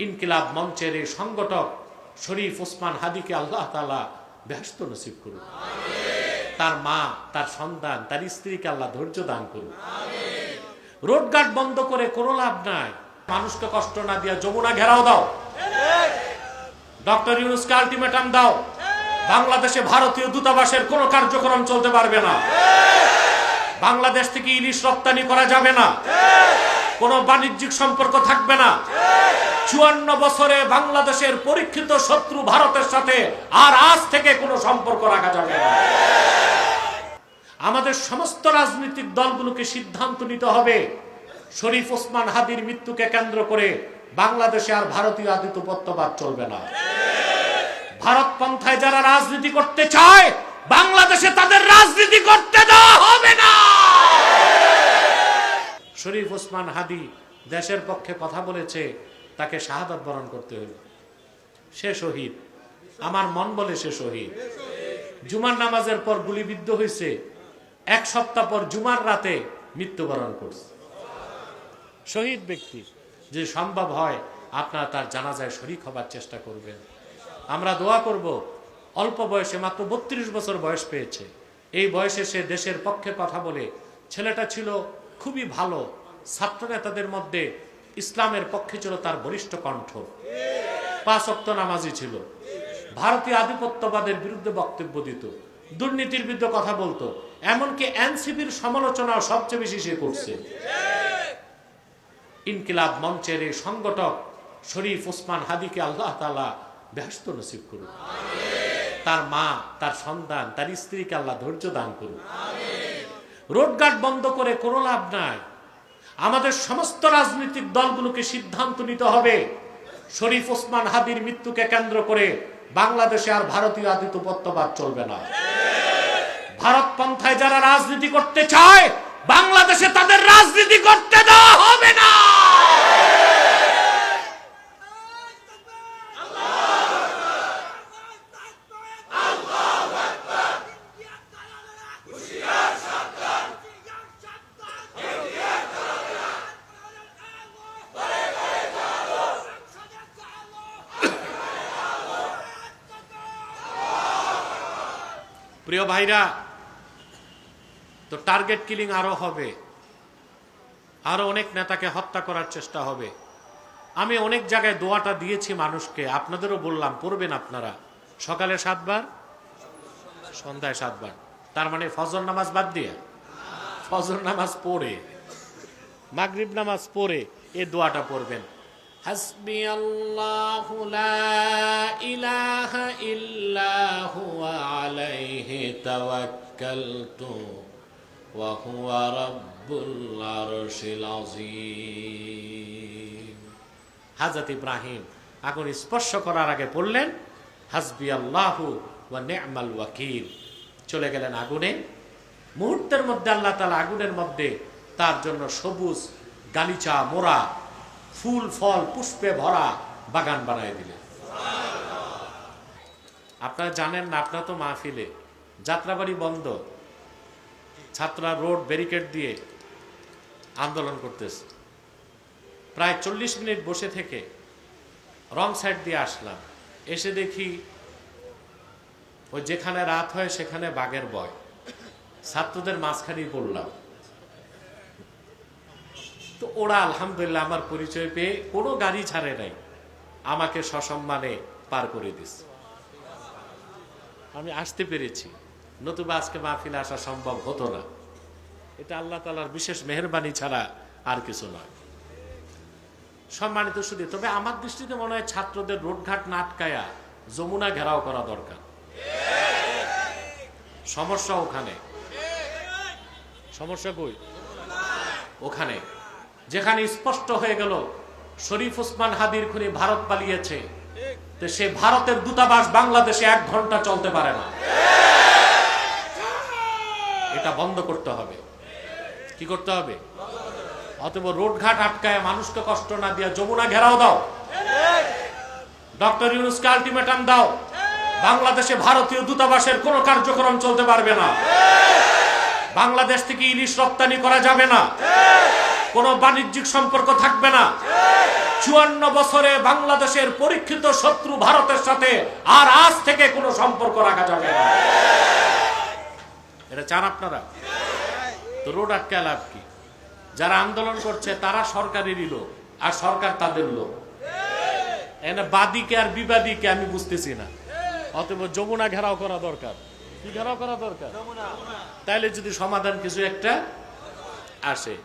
ইনকিলাব মঞ্চের এই সংগঠক শরীফ ওসমান হাদিকে আল্লাহ তাআলা বেহেশত নসিব করুন, তার মা, তার সন্তান, তার স্ত্রীকে আল্লাহ ধৈর্য দান করুন। রোডঘাট বন্ধ করে কোনো লাভ নাই। মানুষকে কষ্ট না দিয়া যমুনা ঘেরাও দাও, ডক্টর ইউনূসকে আলটিমেটাম দাও। বাংলাদেশে ভারতীয় দূতাবাসের কোনো কার্যক্রম চলতে পারবে না। বাংলাদেশ থেকে ইলিশ রপ্তানি করা যাবে না, কোনো বাণিজ্যিক সম্পর্ক থাকবে না। 54 বছরে বাংলাদেশের পরীক্ষিত শত্রু ভারতের সাথে আর আজ থেকে কোনো সম্পর্ক রাখা যাবে না। আমাদের সমস্ত রাজনৈতিক দলগুলোকে সিদ্ধান্ত নিতে হবে, শরীফ ওসমান হাদির মৃত্যুকে কেন্দ্র করে বাংলাদেশে আর ভারতীয় আধিপত্যবাদ চলবে না। ভারতপন্থায় যারা রাজনীতি করতে চায়, বাংলাদেশে তাদের রাজনীতি করতে দেওয়া হবে না। শরীফ ওসমান হাদি দেশের পক্ষে কথা বলেছে, তাকে শাহাদাত বরণ করতে হইল। সে শহীদ, আমার মন বলে সে শহীদ। জুমার নামাজের পর গুলিবিদ্ধ হয়েছে, 1 সপ্তাহ পর জুমার রাতে মৃত্যুবরণ করছে। শহীদ ব্যক্তি। যে সম্ভব হয় আপনারা তার জানাজায় শরীক হবার চেষ্টা করবেন। আমরা দোয়া করব, অল্প বয়সে মাত্র 32 বছর বয়স পেয়েছে, এই বয়সে সে দেশের পক্ষে কথা বলে। ছেলেটা ছিল খুবই ভালো, ছাত্র নেতাদের মধ্যে ইসলামের পক্ষে ছিল তার বলিষ্ঠ কণ্ঠ, 5 ওয়াক্ত নামাজি ছিল, ভারতীয় আধিপত্যবাদের বিরুদ্ধে বক্তব্য দিত, দুর্নীতির বিরুদ্ধে কথা বলতো, এমনকি এনসিপির সমালোচনা সবচেয়ে বেশি সে করছে। ইনকিলাব মঞ্চের এই সংগঠক শরীফ ওসমান হাদিকে আল্লাহ তাআলা বেহেশত নসিব করুন, তার মা, তার সন্তান, তার স্ত্রীকে আল্লাহ ধৈর্য দান করুন। রোডঘাট বন্ধ করে কোনো লাভ নাই। আমাদের সমস্ত রাজনৈতিক দলগুলোকে সিদ্ধান্ত নিতে হবে, শরীফ ওসমান হাদির মৃত্যুকে কেন্দ্র করে বাংলাদেশে আর ভারতীয় আধিপত্যবাদ চলবে না। ভারতপন্থায় যারা রাজনীতি করতে চায়, বাংলাদেশে তাদের রাজনীতি করতে দেওয়া হবে না। প্রিয় ভাইরা, তো টার্গেট কিলিং আরো হবে, আরো অনেক নেতাকে হত্যা করার চেষ্টা হবে। আমি অনেক জায়গায় দোয়াটা দিয়েছি মানুষকে, আপনাদেরও বললাম পড়বেন আপনারা। সকালে 7 বার, সন্ধ্যায় 7 বার, তার মানে ফজর নামাজ বাদ দিয়ে, ফজর নামাজ পড়ে, মাগরিব নামাজ পড়ে এই দোয়াটা পড়বেন। হাসবি আল্লাহু লা ইলাহা ইল্লা হুয়া আলাইহি তাওয়াক্কালতু ওয়া হুয়া রাব্বুল আরশিল আযীম। হযরত ইব্রাহিম আগুন স্পর্শ করার আগে পড়লেন হাসবি আল্লাহু ওয়া নি'মাল ওয়াকিল। চলে গেলেন আগুনে, মুহূর্তের মধ্যে আল্লাহ তাআলা আগুনের মধ্যে তার জন্য সবুজ গালিচা মোড়া, ফুল ফল পুষ্পে ভরা বাগান বানায় দিলেন। আপনারা জানেন না, আপনারা তো মাহফিলে, যাত্রাবাড়ি বন্ধ, ছাত্ররা রোড ব্যারিকেড দিয়ে আন্দোলন করতেছে। প্রায় 40 মিনিট বসে থেকে রং সাইড দিয়ে আসলাম, এসে দেখি ওই যেখানে রাত হয় সেখানে বাঘের ভয়, ছাত্রদের মাঝখানেই পড়লাম। তো ওরা আলহামদুলিল্লাহ আমার পরিচয় পেয়ে কোনো গাড়ি ছাড়ে নাই, আমাকে সসম্মানে পার করে দিছে। আমি আসতে পেরেছি, নতুবা আজকে মাহফিলে আসা সম্ভব হতো না। এটা আল্লাহ তাআলার বিশেষ মেহেরবানি ছাড়া আর কিছু নয়। সম্মানিত শুধু, তবে আমার দৃষ্টিতে মনে হয় ছাত্রদের রোডঘাট না আটকায়া যমুনা ঘেরাও করা দরকার। সমস্যা ওখানে, সমস্যা কই? ওখানে যেখানে স্পষ্ট হয়ে গেল শরীফ ওসমান হাদির খুনি ভারত পালিয়েছে, তো সে ভারতের দূতাবাস বাংলাদেশে 1 ঘন্টা চলতে পারে না। এটা বন্ধ করতে হবে। কি করতে হবে? অতএব রোডঘাট আটকায় মানুষকে কষ্ট না দিয়া যমুনা ঘেরাও দাও, ডক্টর ইউনূসকে আলটিমেটাম দাও। বাংলাদেশে ভারতীয় দূতাবাসের কোনো কার্যক্রম চলতে পারবে না। বাংলাদেশ থেকে ইলিশ রপ্তানি করা যাবে না। কোনো বাণিজ্যিক সম্পর্ক থাকবে না। 54 বছরে বাংলাদেশের পরীক্ষিত শত্রু ভারতের সাথে আর আজ থেকে কোনো সম্পর্ক রাখা যাবে না। এটা চান আপনারা? তো রোড আটকে লাভ কি? যারা আন্দোলন করছে তারা সরকারেরই লোক, আর সরকার তাদের লোক। এনে বাদীকে আর বিবাদীকে আমি বুঝতেছি না। অতএব যমুনা ঘেরাও করা দরকার। কি ঘেরাও করা দরকার? তাইলে যদি সমাধান কিছু একটা আসে।